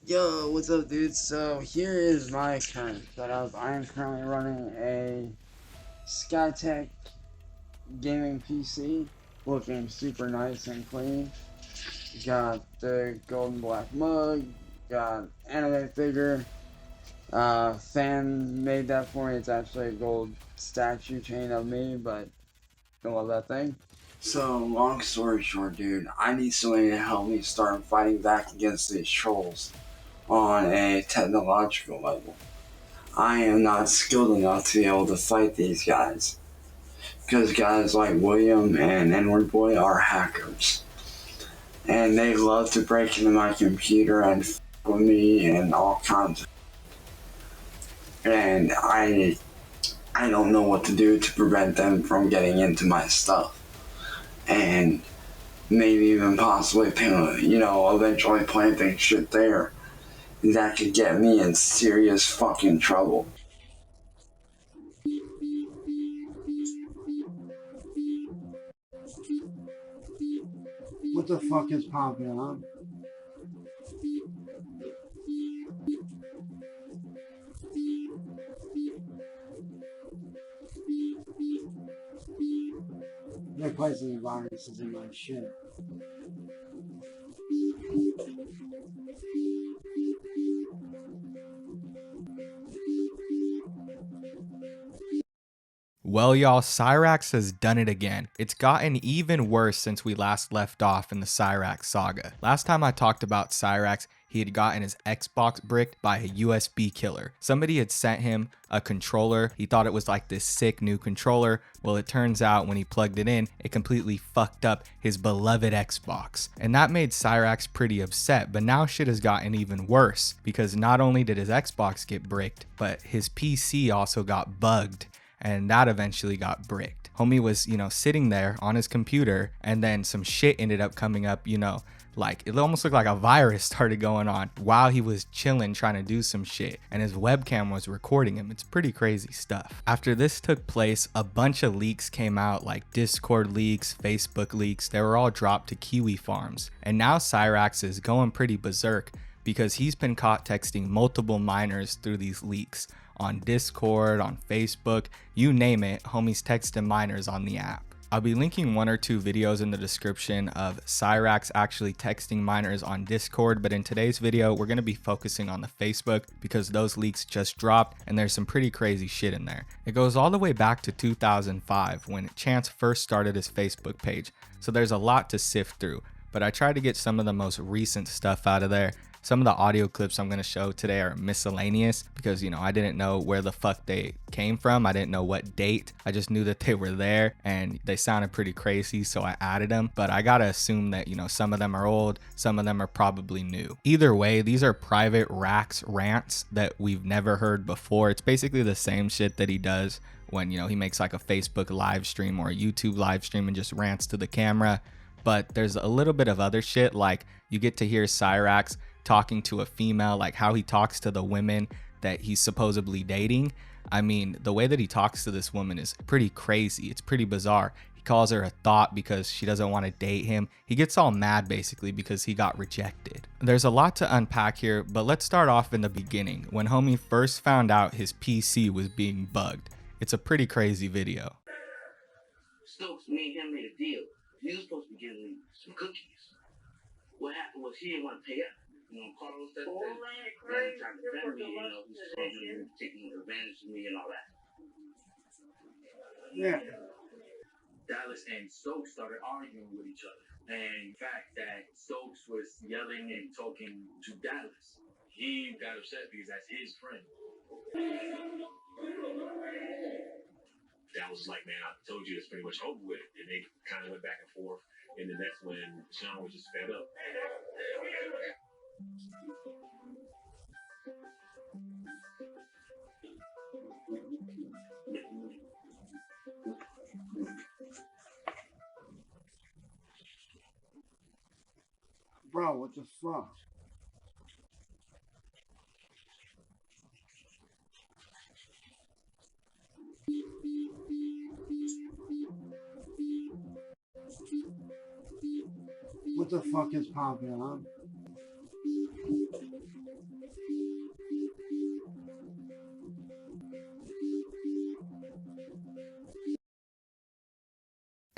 Yo, what's up, dude? So here is my current setup. I am currently running a Skytech gaming PC, looking super nice and clean. Got the gold and black mug, got anime figure. Fan made that for me. It's actually a gold statue chain of me, but I love that thing. So, long story short, dude, I need somebody to help me start fighting back against these trolls on a technological level. I am not skilled enough to be able to fight these guys. Because guys like William and Edward Boy are hackers. And they love to break into my computer and f with me and all kinds of. And I don't know what to do to prevent them from getting into my stuff. And maybe even possibly, eventually planting shit there that could get me in serious fucking trouble. What the fuck is popping up? They're placing viruses in my shit. Well, y'all, Cyrax has done it again. It's gotten even worse since we last left off in the Cyrax saga. Last time I talked about Cyrax, he had gotten his Xbox bricked by a USB killer. Somebody had sent him a controller. He thought it was like this sick new controller. Well, it turns out when he plugged it in, it completely fucked up his beloved Xbox. And that made Cyrax pretty upset, but now shit has gotten even worse because not only did his Xbox get bricked, but his PC also got bugged. And that eventually got bricked. Homie was, sitting there on his computer, and then some shit ended up coming up, like it almost looked like a virus started going on while he was chilling trying to do some shit, and his webcam was recording him. It's pretty crazy stuff. After this took place, a bunch of leaks came out, like Discord leaks, Facebook leaks. They were all dropped to Kiwi Farms, and now Cyrax is going pretty berserk because he's been caught texting multiple minors through these leaks. On Discord, on Facebook, you name it, homies texting minors on the app. I'll be linking one or two videos in the description of Cyrax actually texting minors on Discord, but in today's video, we're going to be focusing on the Facebook because those leaks just dropped and there's some pretty crazy shit in there. It goes all the way back to 2005 when Chance first started his Facebook page, so there's a lot to sift through, but I tried to get some of the most recent stuff out of there. Some of the audio clips I'm going to show today are miscellaneous because, I didn't know where the fuck they came from. I didn't know what date. I just knew that they were there and they sounded pretty crazy, so I added them. But I got to assume that, some of them are old, some of them are probably new. Either way, these are private Rax rants that we've never heard before. It's basically the same shit that he does when, he makes like a Facebook live stream or a YouTube live stream and just rants to the camera. But there's a little bit of other shit, like you get to hear Cyrax talking to a female, like how he talks to the women that he's supposedly dating. I mean, the way that he talks to this woman is pretty crazy. It's pretty bizarre. He calls her a thought because she doesn't want to date him. He gets all mad basically because he got rejected. There's a lot to unpack here, but let's start off in the beginning when homie first found out his PC was being bugged. It's a pretty crazy video. Stokes, me and him made a deal. He was supposed to be giving me some cookies. What happened was he didn't want to pay up. Carlos said that tried to defend me, he's saying taking advantage of me and all that. Yeah. Dallas and Stokes started arguing with each other. And the fact that Stokes was yelling and talking to Dallas, he got upset because that's his friend. Dallas was like, man, I told you it's pretty much over with. And they kind of went back and forth. And then that's when Sean was just fed up. Bro, what the fuck? What the fuck is popping up?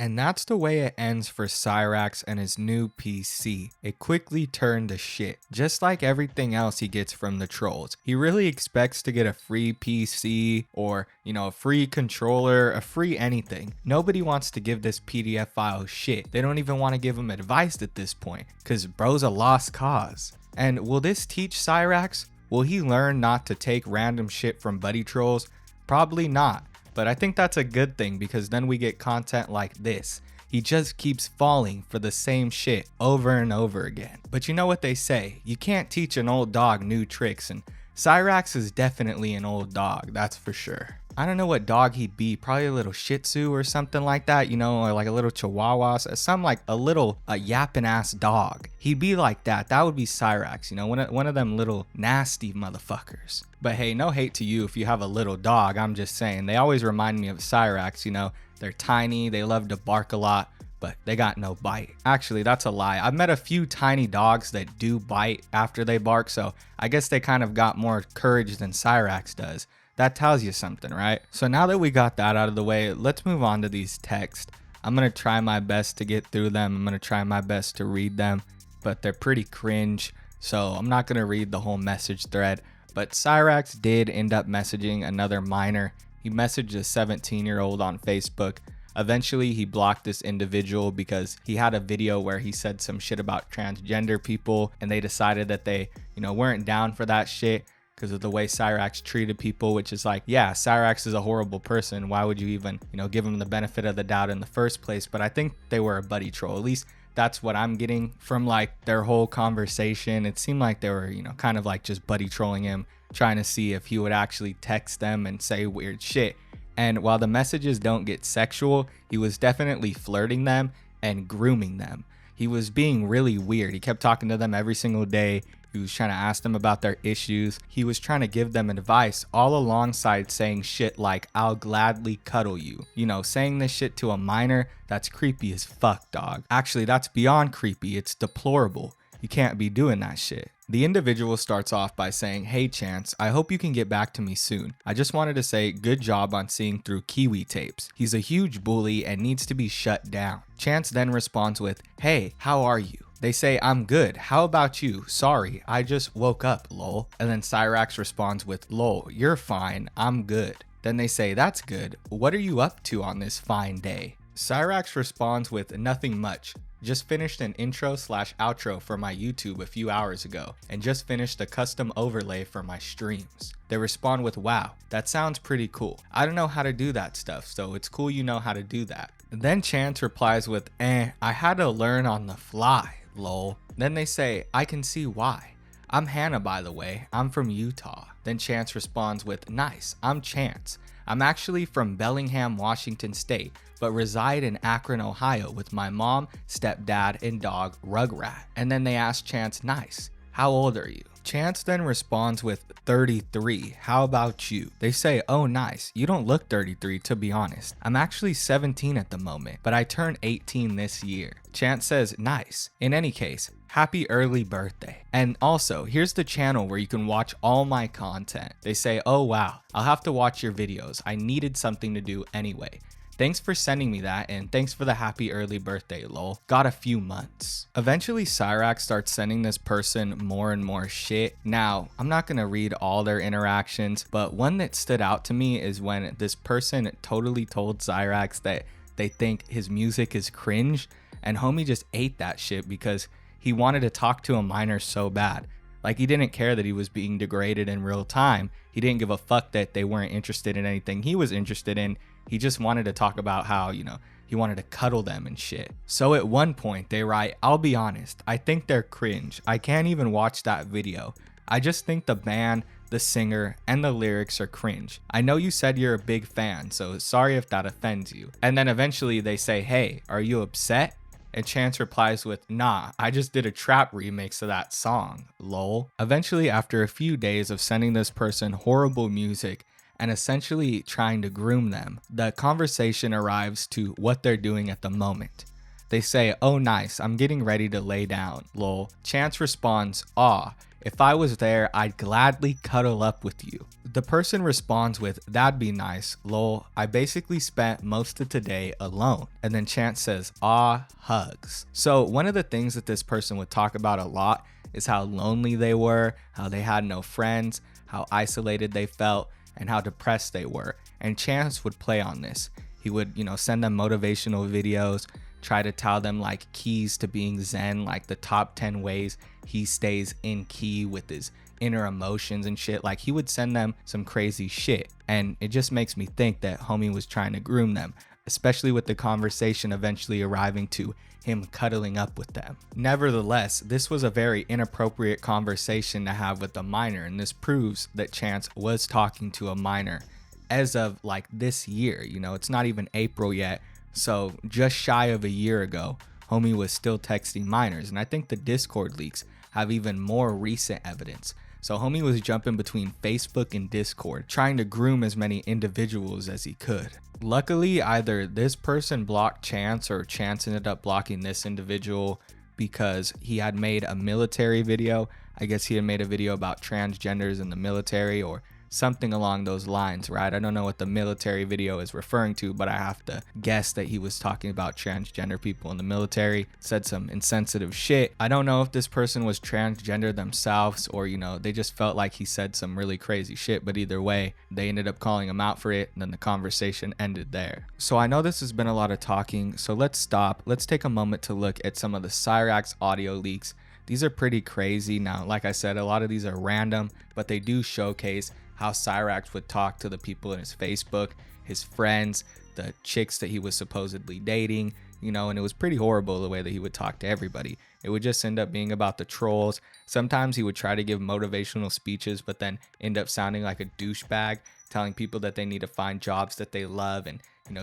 And that's the way it ends for Cyraxx and his new PC. It quickly turned to shit, just like everything else he gets from the trolls. He really expects to get a free PC or, a free controller, a free anything. Nobody wants to give this PDF file shit. They don't even want to give him advice at this point, because bro's a lost cause. And will this teach Cyraxx? Will he learn not to take random shit from buddy trolls? Probably not. But I think that's a good thing, because then we get content like this. He just keeps falling for the same shit over and over again. But you know what they say, you can't teach an old dog new tricks, and Cyraxx is definitely an old dog, that's for sure. I don't know what dog he'd be, probably a little Shih Tzu or something like that, or like a little Chihuahua, some like a little yapping ass dog. He'd be like that. That would be Cyraxx, one of them little nasty motherfuckers. But hey, no hate to you if you have a little dog, I'm just saying. They always remind me of Cyraxx, they're tiny, they love to bark a lot, but they got no bite. Actually, that's a lie. I've met a few tiny dogs that do bite after they bark, so I guess they kind of got more courage than Cyraxx does. That tells you something, right? So now that we got that out of the way, let's move on to these texts. I'm going to try my best to get through them. I'm going to try my best to read them, but they're pretty cringe, so I'm not going to read the whole message thread. But Cyraxx did end up messaging another minor. He messaged a 17-year-old on Facebook. Eventually, he blocked this individual because he had a video where he said some shit about transgender people, and they decided that they, weren't down for that shit because of the way Cyraxx treated people, which is like, yeah, Cyraxx is a horrible person. Why would you even, give him the benefit of the doubt in the first place? But I think they were a buddy troll. At least that's what I'm getting from like their whole conversation. It seemed like they were, kind of like just buddy trolling him, trying to see if he would actually text them and say weird shit. And while the messages don't get sexual, he was definitely flirting them and grooming them. He was being really weird. He kept talking to them every single day. He was trying to ask them about their issues. He was trying to give them advice, all alongside saying shit like, I'll gladly cuddle you. Saying this shit to a minor, that's creepy as fuck, dog. Actually, that's beyond creepy. It's deplorable. You can't be doing that shit. The individual starts off by saying, hey Chance, I hope you can get back to me soon. I just wanted to say good job on seeing through Kiwi tapes. He's a huge bully and needs to be shut down. Chance then responds with, hey, how are you? They say, I'm good. How about you? Sorry, I just woke up, lol. And then Cyraxx responds with, lol, you're fine. I'm good. Then they say, that's good. What are you up to on this fine day? Cyraxx responds with, nothing much. Just finished an intro/outro for my YouTube a few hours ago, and just finished a custom overlay for my streams. They respond with, wow, that sounds pretty cool. I don't know how to do that stuff, so it's cool you know how to do that. Then Chance replies with, I had to learn on the fly, lol. Then they say, I can see why. I'm Hannah, by the way. I'm from Utah. Then Chance responds with, nice, I'm Chance. I'm actually from Bellingham, Washington State, but reside in Akron, Ohio with my mom, stepdad, and dog, Rugrat. And then they ask Chance, nice, how old are you? Chance then responds with 33, how about you? They say, oh nice, you don't look 33 to be honest. I'm actually 17 at the moment, but I turn 18 this year. Chance says, nice. In any case, happy early birthday. And also, here's the channel where you can watch all my content. They say, oh wow, I'll have to watch your videos. I needed something to do anyway. Thanks for sending me that, and thanks for the happy early birthday, lol. Got a few months. Eventually, Cyraxx starts sending this person more and more shit. Now, I'm not gonna read all their interactions, but one that stood out to me is when this person totally told Cyraxx that they think his music is cringe, and homie just ate that shit because he wanted to talk to a minor so bad. Like, he didn't care that he was being degraded in real time. He didn't give a fuck that they weren't interested in anything he was interested in. He just wanted to talk about how, he wanted to cuddle them and shit. So at one point they write, I'll be honest, I think they're cringe. I can't even watch that video. I just think the band, the singer, and the lyrics are cringe. I know you said you're a big fan, so sorry if that offends you. And then eventually they say, hey, are you upset? And Chance replies with, nah, I just did a trap remix of that song, lol. Eventually, after a few days of sending this person horrible music and essentially trying to groom them, the conversation arrives to what they're doing at the moment. They say, oh nice, I'm getting ready to lay down, lol. Chance responds, aw, if I was there, I'd gladly cuddle up with you. The person responds with, "That'd be nice, lol, I basically spent most of today alone." And then Chance says, "Ah, hugs." So one of the things that this person would talk about a lot is how lonely they were, how they had no friends, how isolated they felt, and how depressed they were. And Chance would play on this. He would, send them motivational videos, try to tell them like keys to being zen, like the top 10 ways he stays in key with his inner emotions and shit. Like he would send them some crazy shit. And it just makes me think that homie was trying to groom them, especially with the conversation eventually arriving to him cuddling up with them. Nevertheless, this was a very inappropriate conversation to have with a minor, and this proves that Chance was talking to a minor as of like this year. It's not even April yet, so just shy of a year ago, homie was still texting minors. And I think the Discord leaks have even more recent evidence. So homie was jumping between Facebook and Discord, trying to groom as many individuals as he could. Luckily, either this person blocked Chance or Chance ended up blocking this individual because he had made a military video. I guess he had made a video about transgenders in the military or something along those lines, right? I don't know what the military video is referring to, but I have to guess that he was talking about transgender people in the military, said some insensitive shit. I don't know if this person was transgender themselves or, they just felt like he said some really crazy shit, but either way, they ended up calling him out for it, and then the conversation ended there. So I know this has been a lot of talking, so let's stop. Let's take a moment to look at some of the Cyraxx audio leaks. These are pretty crazy. Now, like I said, a lot of these are random, but they do showcase how Cyraxx would talk to the people in his Facebook, his friends, the chicks that he was supposedly dating, and it was pretty horrible the way that he would talk to everybody. It would just end up being about the trolls. Sometimes he would try to give motivational speeches, but then end up sounding like a douchebag, telling people that they need to find jobs that they love and,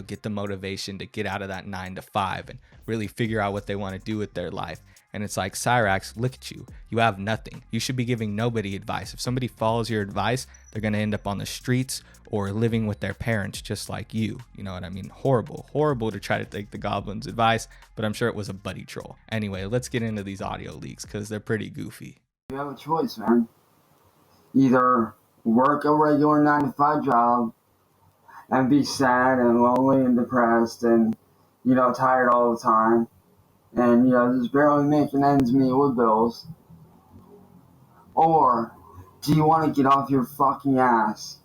get the motivation to get out of that 9 to 5 and really figure out what they want to do with their life. And it's like, Cyraxx, look at you. You have nothing. You should be giving nobody advice. If somebody follows your advice, they're going to end up on the streets or living with their parents just like you. You know what I mean? Horrible to try to take the goblin's advice, but I'm sure it was a buddy troll. Anyway, let's get into these audio leaks because they're pretty goofy. You have a choice, man. Either work a regular 9 to 5 job and be sad and lonely and depressed and, tired all the time, and, just barely making ends meet with bills. Or do you want to get off your fucking ass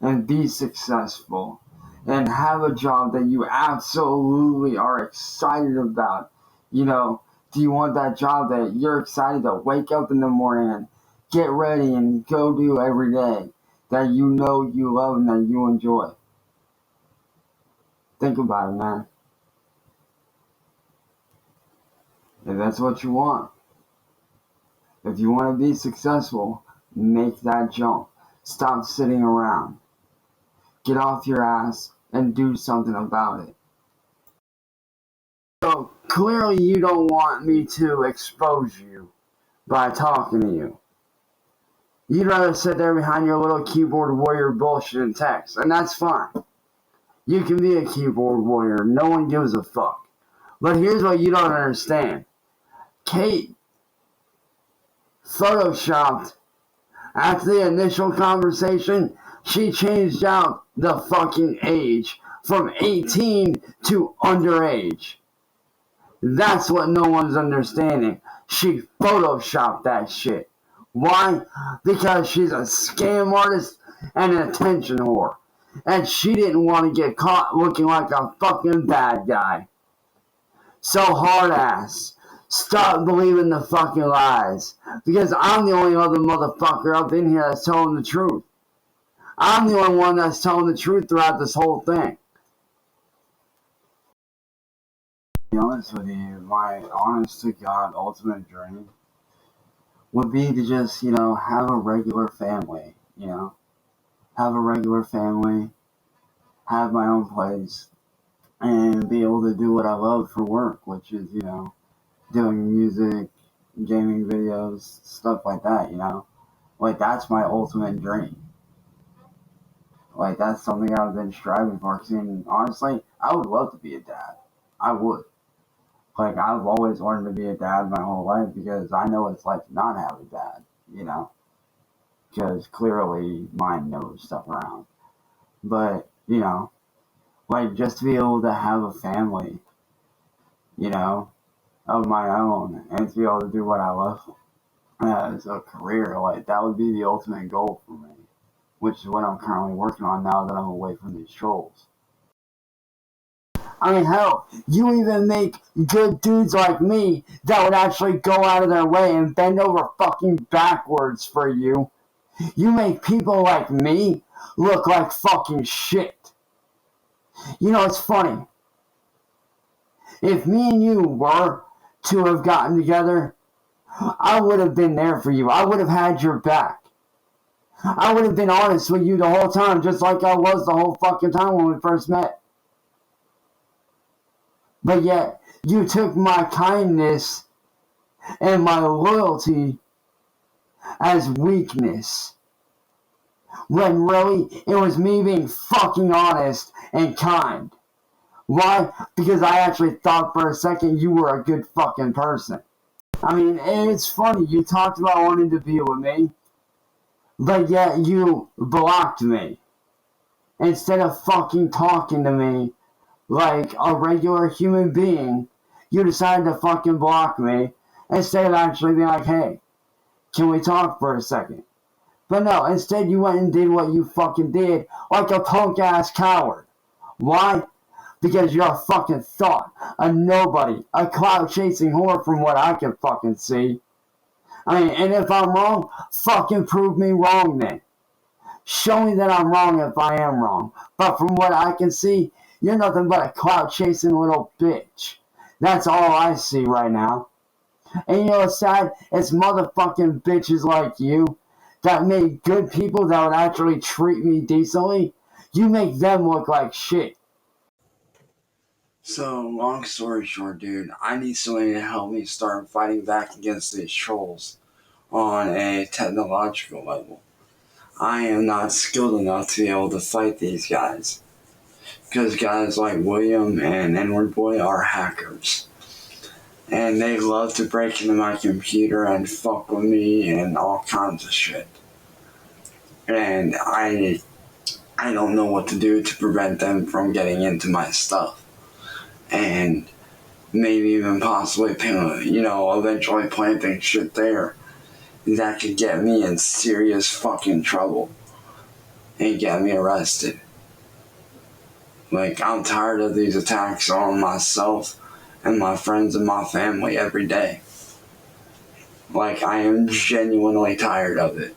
and be successful and have a job that you absolutely are excited about? Do you want that job that you're excited to wake up in the morning and get ready and go do every day, that you love and that you enjoy? Think about it, man. If that's what you want, if you want to be successful, make that jump. Stop sitting around. Get off your ass and do something about it. So clearly you don't want me to expose you by talking to you. You'd rather sit there behind your little keyboard warrior bullshit and text, and that's fine. You can be a keyboard warrior. No one gives a fuck. But here's what you don't understand. Kate photoshopped after the initial conversation. She changed out the fucking age from 18 to underage. That's what no one's understanding. She photoshopped that shit. Why? Because she's a scam artist and an attention whore. And she didn't want to get caught looking like a fucking bad guy. So hard ass. Stop believing the fucking lies. Because I'm the only other motherfucker up in here that's telling the truth. I'm the only one that's telling the truth throughout this whole thing. To be honest with you, my honest to God ultimate dream would be to just, have a regular family, have a regular family, have my own place, and be able to do what I love for work, which is, doing music, gaming videos, stuff like that, Like, that's my ultimate dream. Like, that's something I've been striving for. And honestly, I would love to be a dad. I would. Like, I've always wanted to be a dad my whole life because I know what it's like to not have a dad, because clearly mine knows stuff around. But, you know, like, just to be able to have a family, you know, of my own, and to be able to do what I love as a career, like, that would be the ultimate goal for me, which is what I'm currently working on now that I'm away from these trolls. I mean, hell, you even make good dudes like me that would actually go out of their way and bend over fucking backwards for you. You make people like me look like fucking shit. You know, it's funny. If me and you were to have gotten together, I would have been there for you. I would have had your back. I would have been honest with you the whole time, just like I was the whole fucking time when we first met. But yet, you took my kindness and my loyalty as weakness. When really, it was me being fucking honest and kind. Why? Because I actually thought for a second you were a good fucking person. I mean, it's funny, you talked about wanting to be with me, but yet you blocked me. Instead of fucking talking to me like a regular human being, you decided to fucking block me instead of actually being like, hey, can we talk for a second? But no, instead you went and did what you fucking did like a punk ass coward. Why? Because you're a fucking thought, a nobody, a cloud chasing whore from what I can fucking see. I mean, and if I'm wrong, fucking prove me wrong then. Show me that I'm wrong if I am wrong. But from what I can see, you're nothing but a clout-chasing little bitch. That's all I see right now. And you know what's sad? It's motherfucking bitches like you that make good people that would actually treat me decently. You make them look like shit. So, long story short, dude, I need somebody to help me start fighting back against these trolls on a technological level. I am not skilled enough to be able to fight these guys. Because guys like William and N-Word Boy are hackers. And they love to break into my computer and fuck with me and all kinds of shit. And I don't know what to do to prevent them from getting into my stuff. And maybe even possibly, eventually planting shit there that could get me in serious fucking trouble and get me arrested. Like, I'm tired of these attacks on myself and my friends and my family every day. Like, I am genuinely tired of it.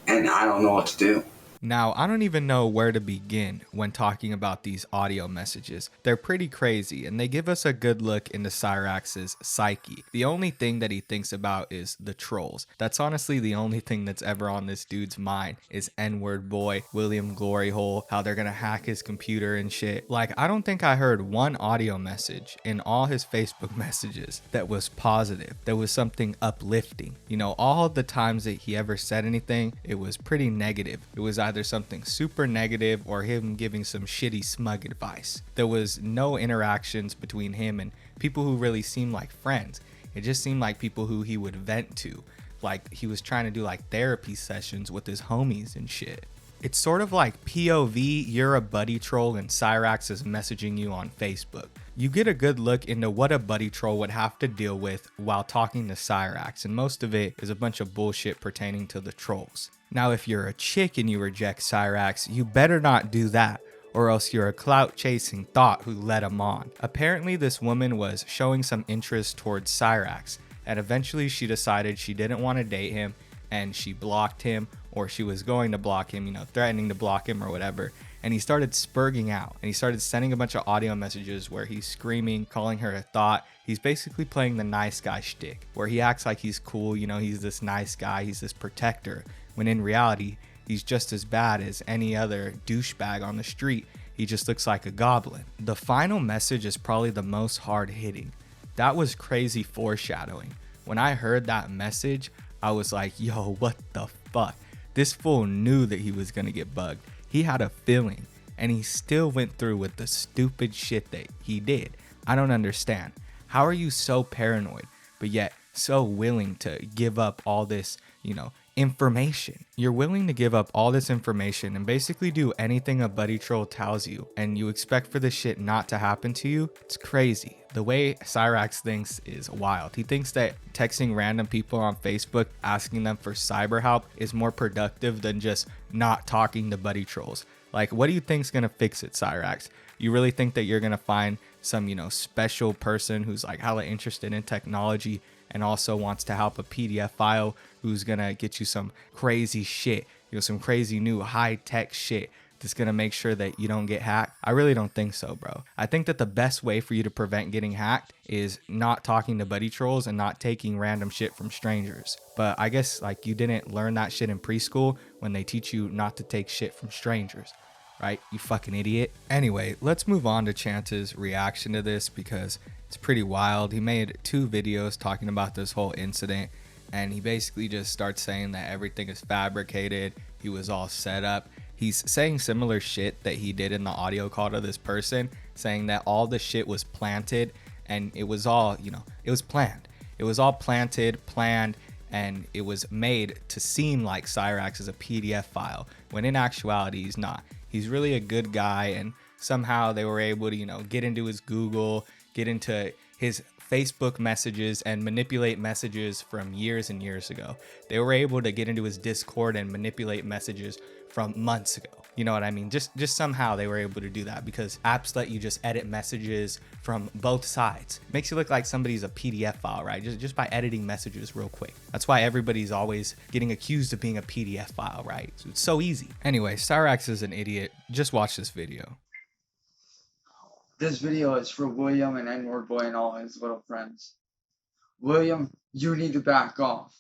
And I don't know what to do. Now, I don't even know where to begin when talking about these audio messages. They're pretty crazy, and they give us a good look into Cyraxx's psyche. The only thing that he thinks about is the trolls. That's honestly the only thing that's ever on this dude's mind is N-Word Boy, William Glory Hole, how they're gonna hack his computer and shit. Like, I don't think I heard one audio message in all his Facebook messages that was positive, that was something uplifting. You know, all the times that he ever said anything, it was pretty negative. It was either something super negative or him giving some shitty smug advice. There was no interactions between him and people who really seemed like friends. It just seemed like people who he would vent to, like he was trying to do like therapy sessions with his homies and shit. It's sort of like POV, you're a buddy troll and Cyraxx is messaging you on Facebook. You get a good look into what a buddy troll would have to deal with while talking to Cyraxx, and most of it is a bunch of bullshit pertaining to the trolls. Now, if you're a chick and you reject Cyraxx, you better not do that, or else you're a clout-chasing thought who led him on. Apparently, this woman was showing some interest towards Cyraxx, and eventually she decided she didn't want to date him, and she blocked him, or she was going to block him, threatening to block him or whatever. And he started spurging out, and he started sending a bunch of audio messages where he's screaming, calling her a thought. He's basically playing the nice guy shtick, where he acts like he's cool, he's this nice guy, he's this protector, when in reality, he's just as bad as any other douchebag on the street. He just looks like a goblin. The final message is probably the most hard-hitting. That was crazy foreshadowing. When I heard that message, I was like, yo, what the fuck? This fool knew that he was gonna get bugged. He had a feeling, and he still went through with the stupid shit that he did. I don't understand. How are you so paranoid, but yet so willing to give up all this, information. You're willing to give up all this information and basically do anything a buddy troll tells you, and you expect for this shit not to happen to you? It's crazy. The way Cyraxx thinks is wild. He thinks that texting random people on Facebook asking them for cyber help is more productive than just not talking to buddy trolls. Like, what do you think's gonna fix it, Cyraxx? You really think that you're gonna find some, special person who's like hella interested in technology and also wants to help a PDF file, who's gonna get you some crazy shit, some crazy new high-tech shit that's gonna make sure that you don't get hacked? I really don't think so, bro. I think that the best way for you to prevent getting hacked is not talking to buddy trolls and not taking random shit from strangers. But I guess like you didn't learn that shit in preschool when they teach you not to take shit from strangers, right? You fucking idiot. Anyway, let's move on to Chance's reaction to this because it's pretty wild. He made 2 videos talking about this whole incident, and he basically just starts saying that everything is fabricated. He was all set up. He's saying similar shit that he did in the audio call to this person, saying that all the shit was planted and it was all, it was planned. It was all planted, planned, and it was made to seem like Cyraxx is a PDF file, when in actuality he's not. He's really a good guy, and somehow they were able to, get into his Google, get into his Facebook messages and manipulate messages from years and years ago. They were able to get into his Discord and manipulate messages from months ago. You know what I mean? Just somehow they were able to do that because apps let you just edit messages from both sides. Makes you look like somebody's a PDF file, right? Just by editing messages real quick. That's why everybody's always getting accused of being a PDF file, right? So it's so easy. Anyway, Cyraxx is an idiot. Just watch this video. This video is for William and N-word boy and all his little friends. William, you need to back off.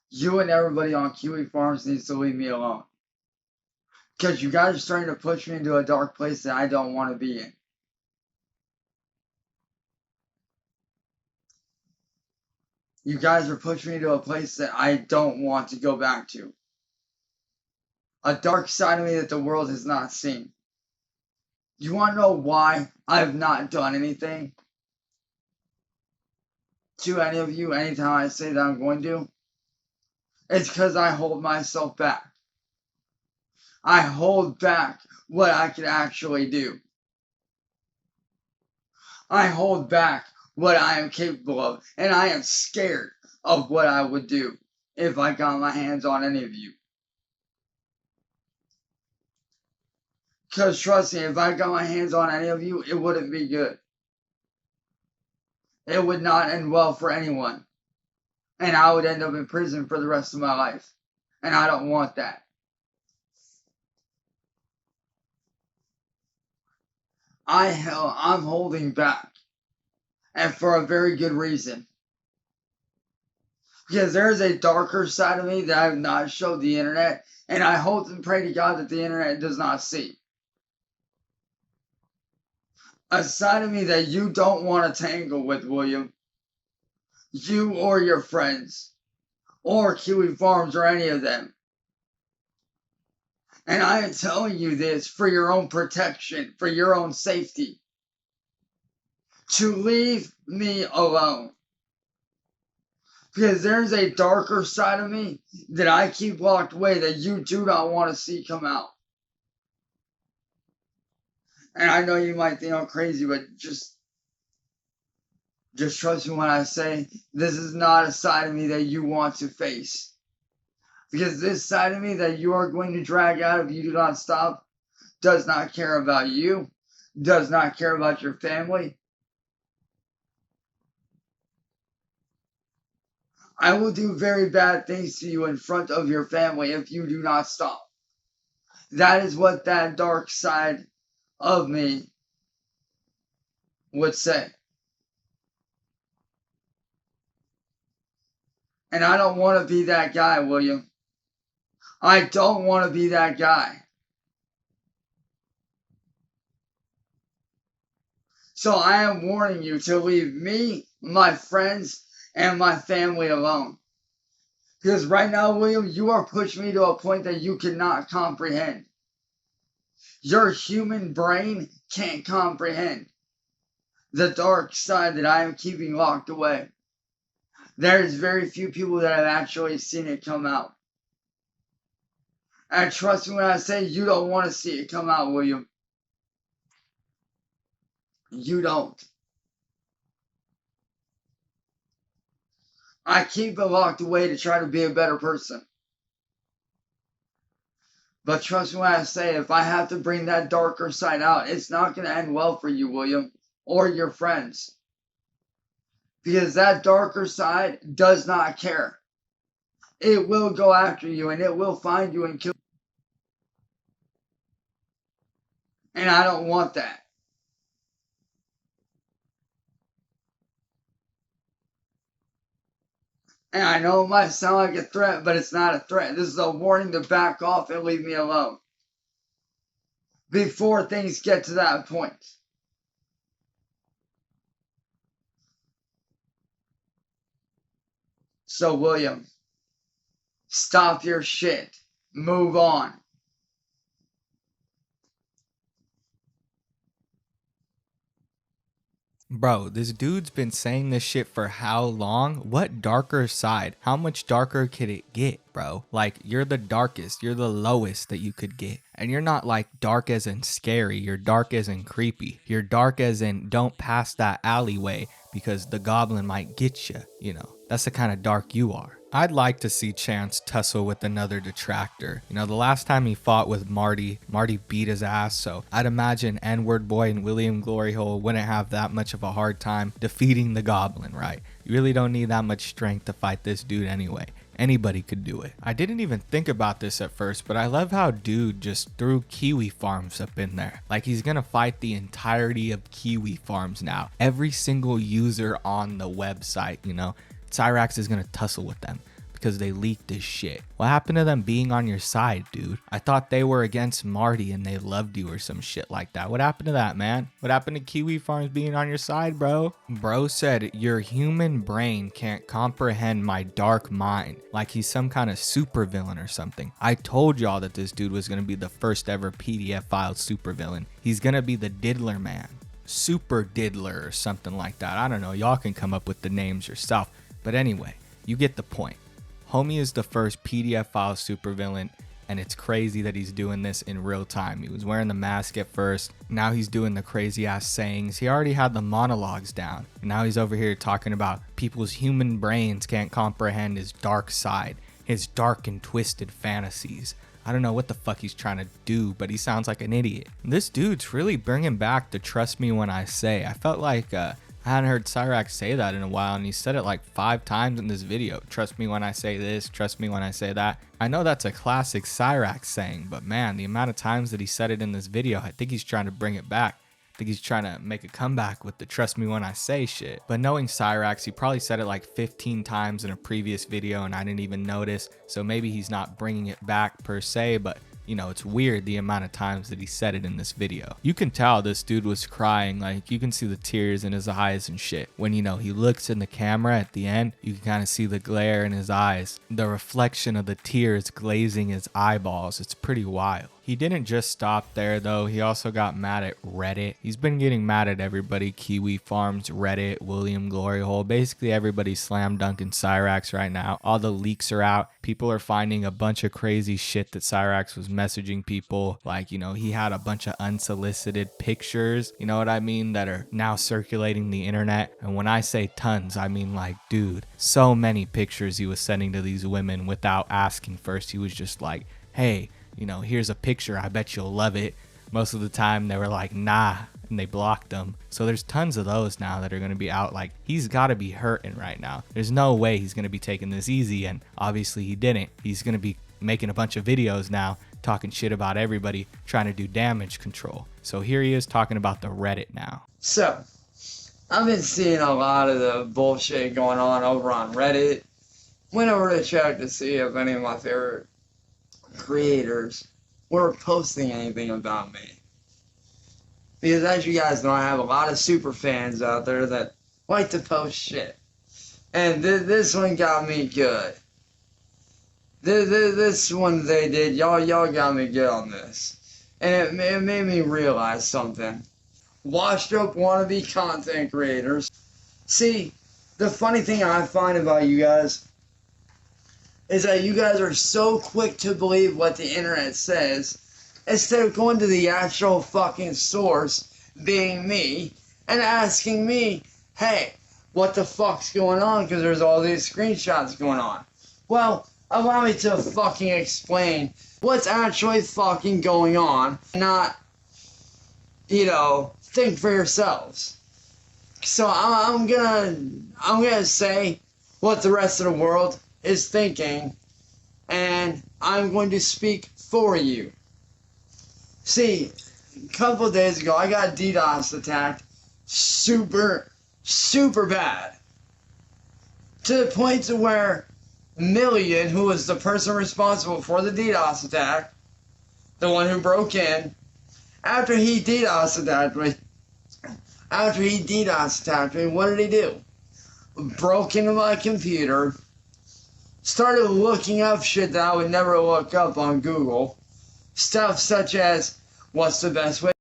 You and everybody on Kiwi Farms needs to leave me alone. Because you guys are starting to push me into a dark place that I don't want to be in. You guys are pushing me to a place that I don't want to go back to. A dark side of me that the world has not seen. You want to know why I've not done anything to any of you anytime I say that I'm going to? It's because I hold myself back. I hold back what I can actually do. I hold back what I am capable of, and I am scared of what I would do if I got my hands on any of you. Because trust me, if I got my hands on any of you, it wouldn't be good. It would not end well for anyone. And I would end up in prison for the rest of my life. And I don't want that. I'm holding back. And for a very good reason. Because there's a darker side of me that I have not showed the internet. And I hope and pray to God that the internet does not see. A side of me that you don't want to tangle with, William. You or your friends. Or Kiwi Farms or any of them. And I am telling you this for your own protection, for your own safety. To leave me alone. Because there's a darker side of me that I keep locked away that you do not want to see come out. And I know you might think I'm crazy, but just trust me when I say this is not a side of me that you want to face. Because this side of me that you are going to drag out if you do not stop does not care about you, does not care about your family. I will do very bad things to you in front of your family if you do not stop. That is what that dark side of me would say. And I don't want to be that guy, William. I don't want to be that guy. So I am warning you to leave me, my friends, and my family alone. Because right now, William, you are pushing me to a point that you cannot comprehend. Your human brain can't comprehend the dark side that I am keeping locked away. There's very few people that have actually seen it come out. And trust me when I say you don't want to see it come out, William. You don't. I keep it locked away to try to be a better person. But trust me when I say, if I have to bring that darker side out, it's not going to end well for you, William, or your friends. Because that darker side does not care. It will go after you, and it will find you and kill you. And I don't want that. And I know it might sound like a threat, but it's not a threat. This is a warning to back off and leave me alone. Before things get to that point. So, William, stop your shit. Move on. Bro, this dude's been saying this shit for how long? What darker side? How much darker could it get, bro? Like, you're the darkest. You're the lowest that you could get. And you're not like dark as in scary. You're dark as in creepy. You're dark as in don't pass that alleyway because the goblin might get you, you know. That's the kind of dark you are. I'd like to see Chance tussle with another detractor. You know, the last time he fought with Marty beat his ass, so I'd imagine N-Word Boy and William Gloryhole wouldn't have that much of a hard time defeating the goblin, right? You really don't need that much strength to fight this dude anyway. Anybody could do it. I didn't even think about this at first, but I love how dude just threw kiwi farms up in there. Like he's gonna fight the entirety of kiwi farms now. Every single user on the website, you know, Cyrax is gonna tussle with them because they leaked this shit. What happened to them being on your side, dude? I thought they were against Marty and they loved you or some shit like that. What happened to that, man? What happened to Kiwi Farms being on your side, bro? Bro said, your human brain can't comprehend my dark mind. Like he's some kind of supervillain or something. I told y'all that this dude was gonna be the first ever PDFfile supervillain. He's gonna be the Diddler Man. Super Diddler or something like that. I don't know. Y'all can come up with the names yourself. But anyway, you get the point. Homie is the first PDFfile supervillain, and it's crazy that he's doing this in real time. He was wearing the mask at first. Now he's doing the crazy ass sayings. He already had the monologues down. And now he's over here talking about people's human brains can't comprehend his dark side, his dark and twisted fantasies. I don't know what the fuck he's trying to do, but he sounds like an idiot. This dude's really bringing back the trust me when I say. I felt like I hadn't heard Cyrax say that in a while, and he said it like 5 times in this video. Trust me when I say this, trust me when I say that. I know that's a classic Cyrax saying, but man, the amount of times that he said it in this video, I think he's trying to bring it back. I think he's trying to make a comeback with the trust me when I say shit. But knowing Cyrax, he probably said it like 15 times in a previous video and I didn't even notice. So maybe he's not bringing it back per se, but you know, it's weird the amount of times that he said it in this video. You can tell this dude was crying, like you can see the tears in his eyes and shit. When, you know, he looks in the camera at the end, you can kind of see the glare in his eyes. The reflection of the tears glazing his eyeballs. It's pretty wild. He didn't just stop there though, he also got mad at Reddit. He's been getting mad at everybody, Kiwi Farms, Reddit, William Gloryhole, basically everybody's slam dunking Cyrax right now. All the leaks are out. People are finding a bunch of crazy shit that Cyrax was messaging people. Like, you know, he had a bunch of unsolicited pictures, you know what I mean, that are now circulating the internet. And when I say tons, I mean like, dude, so many pictures he was sending to these women without asking first. He was just like, hey, you know, here's a picture, I bet you'll love it. Most of the time they were like, nah, and they blocked them. So there's tons of those now that are going to be out. Like, he's got to be hurting right now. There's no way he's going to be taking this easy, and obviously he didn't. He's going to be making a bunch of videos now talking shit about everybody, trying to do damage control. So here he is talking about the Reddit now. So, I've been seeing a lot of the bullshit going on over on Reddit. Went over to check to see if any of my favorite creators were posting anything about me. Because as you guys know, I have a lot of super fans out there that like to post shit. And this one got me good. This one they did, y'all got me good on this. And it made me realize something. Washed up wannabe content creators. See, the funny thing I find about you guys, is that you guys are so quick to believe what the internet says instead of going to the actual fucking source, being me, and asking me, hey, what the fuck's going on? Because there's all these screenshots going on. Well, allow me to fucking explain what's actually fucking going on, not, think for yourselves. So I'm gonna say what the rest of the world is thinking, and I'm going to speak for you. See, a couple of days ago, I got DDoS attacked super bad. To the point to where Million, who was the person responsible for the DDoS attack, the one who broke in, after he DDoS attacked me, what did he do? Broke into my computer, started looking up shit that I would never look up on Google. Stuff such as, what's the best way?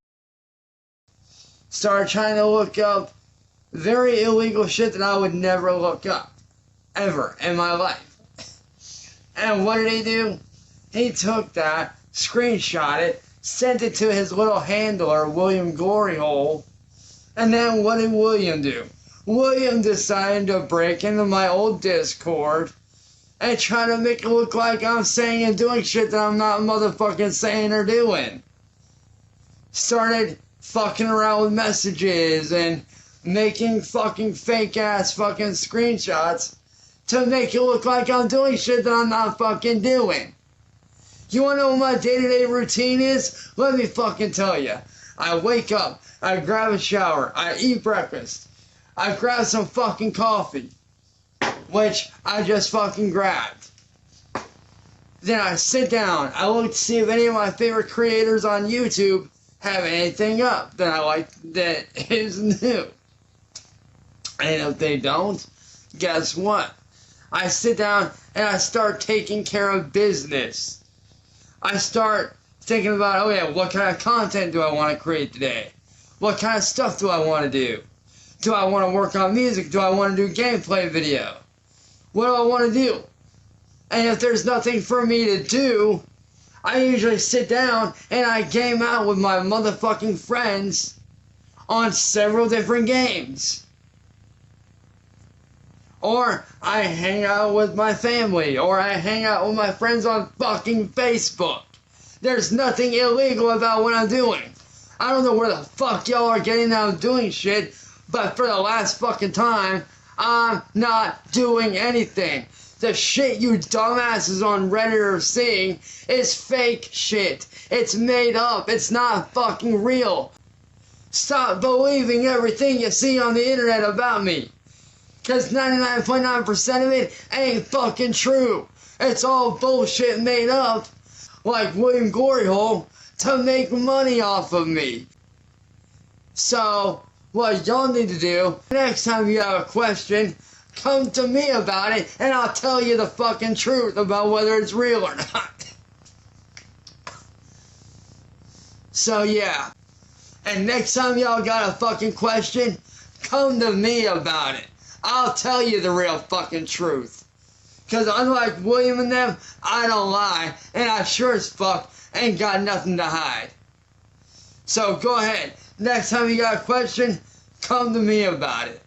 Started trying to look up very illegal shit that I would never look up, ever, in my life. And what did he do? He took that, screenshot it, sent it to his little handler, William Gloryhole, and then what did William do? William decided to break into my old Discord and try to make it look like I'm saying and doing shit that I'm not motherfucking saying or doing. Started fucking around with messages and making fucking fake ass fucking screenshots to make it look like I'm doing shit that I'm not fucking doing. You wanna know what my day-to-day routine is? Let me fucking tell you. I wake up, I grab a shower, I eat breakfast, I grab some fucking coffee, which I just fucking grabbed. Then I sit down, I look to see if any of my favorite creators on YouTube have anything up that I like that is new. And if they don't, guess what? I sit down and I start taking care of business. I start thinking about, what kind of content do I want to create today? What kind of stuff do I want to do? Do I want to work on music? Do I want to do gameplay video? What do I want to do? And if there's nothing for me to do, I usually sit down and I game out with my motherfucking friends on several different games. Or I hang out with my family, or I hang out with my friends on fucking Facebook. There's nothing illegal about what I'm doing. I don't know where the fuck y'all are getting that I'm doing shit, but for the last fucking time, I'm not doing anything. The shit you dumbasses on Reddit are seeing is fake shit. It's made up. It's not fucking real. Stop believing everything you see on the internet about me. Because 99.9% of it ain't fucking true. It's all bullshit made up, like William Gloryhole, to make money off of me. So, what y'all need to do, next time you have a question, come to me about it, and I'll tell you the fucking truth about whether it's real or not. So, yeah. And next time y'all got a fucking question, come to me about it. I'll tell you the real fucking truth. Because unlike William and them, I don't lie, and I sure as fuck ain't got nothing to hide. So go ahead, next time you got a question, come to me about it.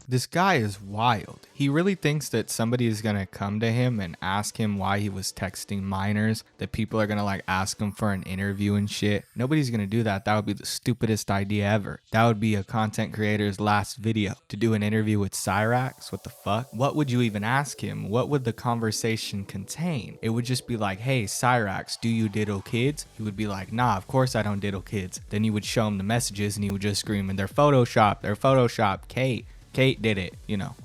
This guy is wild. He really thinks that somebody is going to come to him and ask him why he was texting minors, that people are going to like ask him for an interview and shit. Nobody's going to do that. That would be the stupidest idea ever. That would be a content creator's last video, to do an interview with Cyrax. What the fuck? What would you even ask him? What would the conversation contain? It would just be like, hey, Cyrax, do you diddle kids? He would be like, nah, of course I don't diddle kids. Then you would show him the messages and he would just scream, and they're Photoshop, Kate did it,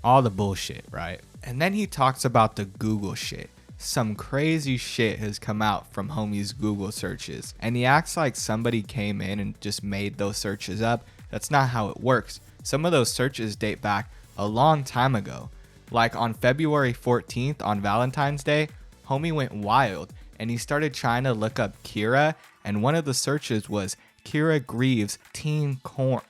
all the bullshit, right? And then he talks about the Google shit. Some crazy shit has come out from homie's Google searches, and he acts like somebody came in and just made those searches up. That's not how it works. Some of those searches date back a long time ago. Like on February 14th on Valentine's Day, homie went wild and he started trying to look up Kira, and one of the searches was Kira Greaves teen corn.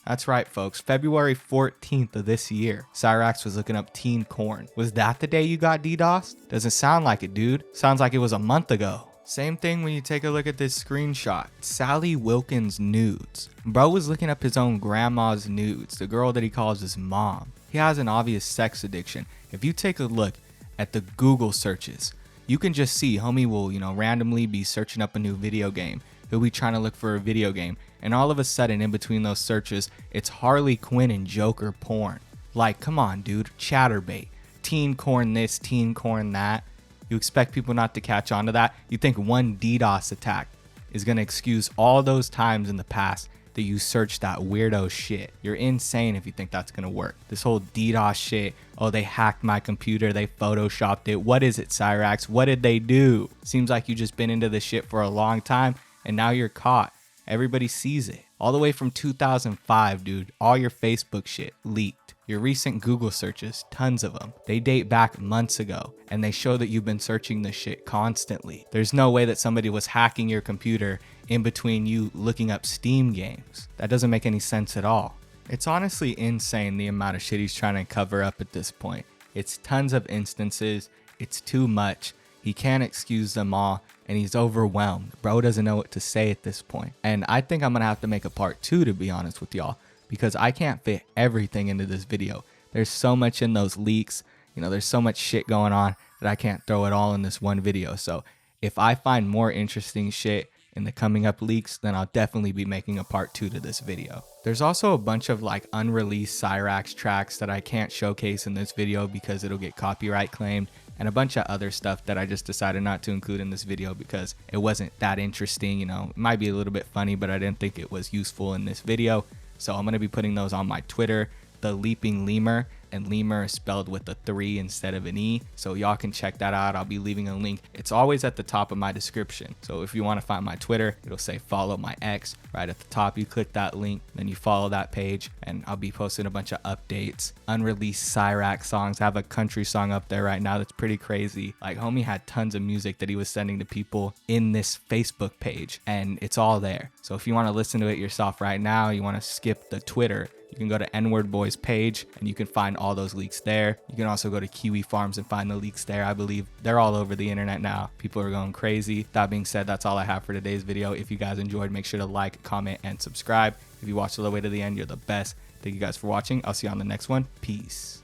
That's right, folks. February 14th of this year, Cyraxx was looking up teen corn. Was that the day you got DDoSed? Doesn't sound like it, dude. Sounds like it was a month ago. Same thing when you take a look at this screenshot. Sally Wilkins nudes. Bro was looking up his own grandma's nudes, the girl that he calls his mom. He has an obvious sex addiction. If you take a look at the Google searches, you can just see homie will, randomly be searching up a new video game. He'll be trying to look for a video game, and all of a sudden in between those searches, it's Harley Quinn and Joker porn. Like, come on, dude, chatterbait. Teen corn this, teen corn that. You expect people not to catch on to that? You think one DDoS attack is gonna excuse all those times in the past that you searched that weirdo shit? You're insane if you think that's gonna work. This whole DDoS shit, oh, they hacked my computer, they photoshopped it. What is it, Cyraxx? What did they do? Seems like you just been into this shit for a long time and now you're caught. Everybody sees it. All the way from 2005, dude, all your Facebook shit leaked. Your recent Google searches, tons of them, they date back months ago, and they show that you've been searching this shit constantly. There's no way that somebody was hacking your computer in between you looking up Steam games. That doesn't make any sense at all. It's honestly insane the amount of shit he's trying to cover up at this point. It's tons of instances, it's too much. He can't excuse them all, and he's overwhelmed. Bro doesn't know what to say at this point. And I think I'm gonna have to make a part 2, to be honest with y'all, because I can't fit everything into this video. There's so much in those leaks, there's so much shit going on that I can't throw it all in this one video. So if I find more interesting shit in the coming up leaks, then I'll definitely be making a part 2 to this video. There's also a bunch of unreleased Cyraxx tracks that I can't showcase in this video because it'll get copyright claimed, and a bunch of other stuff that I just decided not to include in this video because it wasn't that interesting. It might be a little bit funny, but I didn't think it was useful in this video. So I'm going to be putting those on my Twitter, The Leaping Lemur, and Lemur is spelled with a 3 instead of an E. So y'all can check that out. I'll be leaving a link. It's always at the top of my description. So if you want to find my Twitter, it'll say follow my ex right at the top. You click that link, then you follow that page, and I'll be posting a bunch of updates, unreleased Cyraxx songs. I have a country song up there right now that's pretty crazy. Homie had tons of music that he was sending to people in this Facebook page, and it's all there. So if you want to listen to it yourself right now, you want to skip the Twitter, you can go to N-Word Boys page and you can find all those leaks there. You can also go to Kiwi Farms and find the leaks there. I believe they're all over the internet now. People are going crazy. That being said, that's all I have for today's video. If you guys enjoyed, make sure to like, comment, and subscribe. If you watched all the way to the end, you're the best. Thank you guys for watching. I'll see you on the next one. Peace.